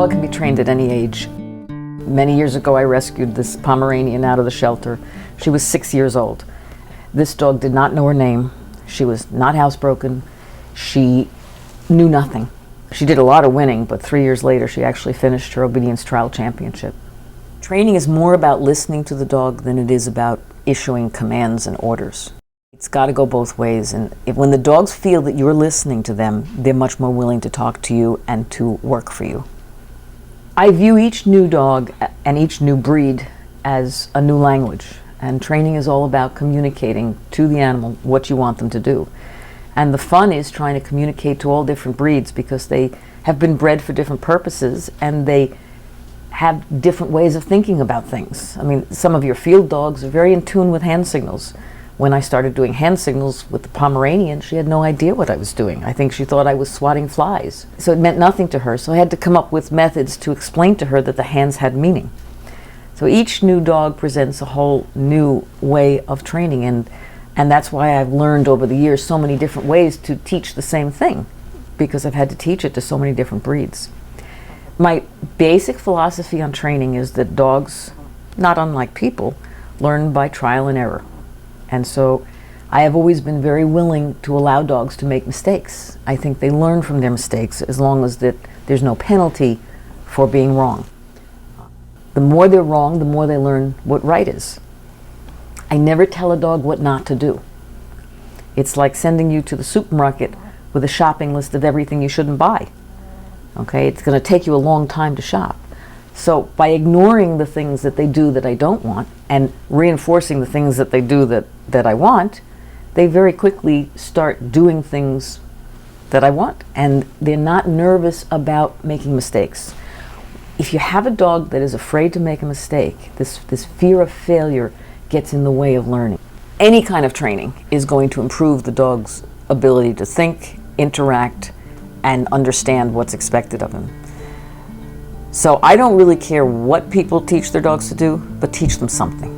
dog can be trained at any age. Many years ago, I rescued this Pomeranian out of the shelter. She was 6 years old. This dog did not know her name. She was not housebroken. She knew nothing. She did a lot of winning, but 3 years later, she actually finished her obedience trial championship. Training is more about listening to the dog than it is about issuing commands and orders. It's got to go both ways, and when the dogs feel that you're listening to them, they're much more willing to talk to you and to work for you. I view each new dog and each new breed as a new language, and training is all about communicating to the animal what you want them to do. And the fun is trying to communicate to all different breeds, because they have been bred for different purposes and they have different ways of thinking about things. I mean, some of your field dogs are very in tune with hand signals. When I started doing hand signals with the Pomeranian, she had no idea what I was doing. I think she thought I was swatting flies. So it meant nothing to her, so I had to come up with methods to explain to her that the hands had meaning. So each new dog presents a whole new way of training, and that's why I've learned over the years so many different ways to teach the same thing, because I've had to teach it to so many different breeds. My basic philosophy on training is that dogs, not unlike people, learn by trial and error. And so I have always been very willing to allow dogs to make mistakes. I think they learn from their mistakes as long as there's no penalty for being wrong. The more they're wrong, the more they learn what right is. I never tell a dog what not to do. It's like sending you to the supermarket with a shopping list of everything you shouldn't buy. Okay, it's going to take you a long time to shop. So by ignoring the things that they do that I don't want and reinforcing the things that they do that I want, they very quickly start doing things that I want, and they're not nervous about making mistakes. If you have a dog that is afraid to make a mistake, this fear of failure gets in the way of learning. Any kind of training is going to improve the dog's ability to think, interact, and understand what's expected of him. So I don't really care what people teach their dogs to do, but teach them something.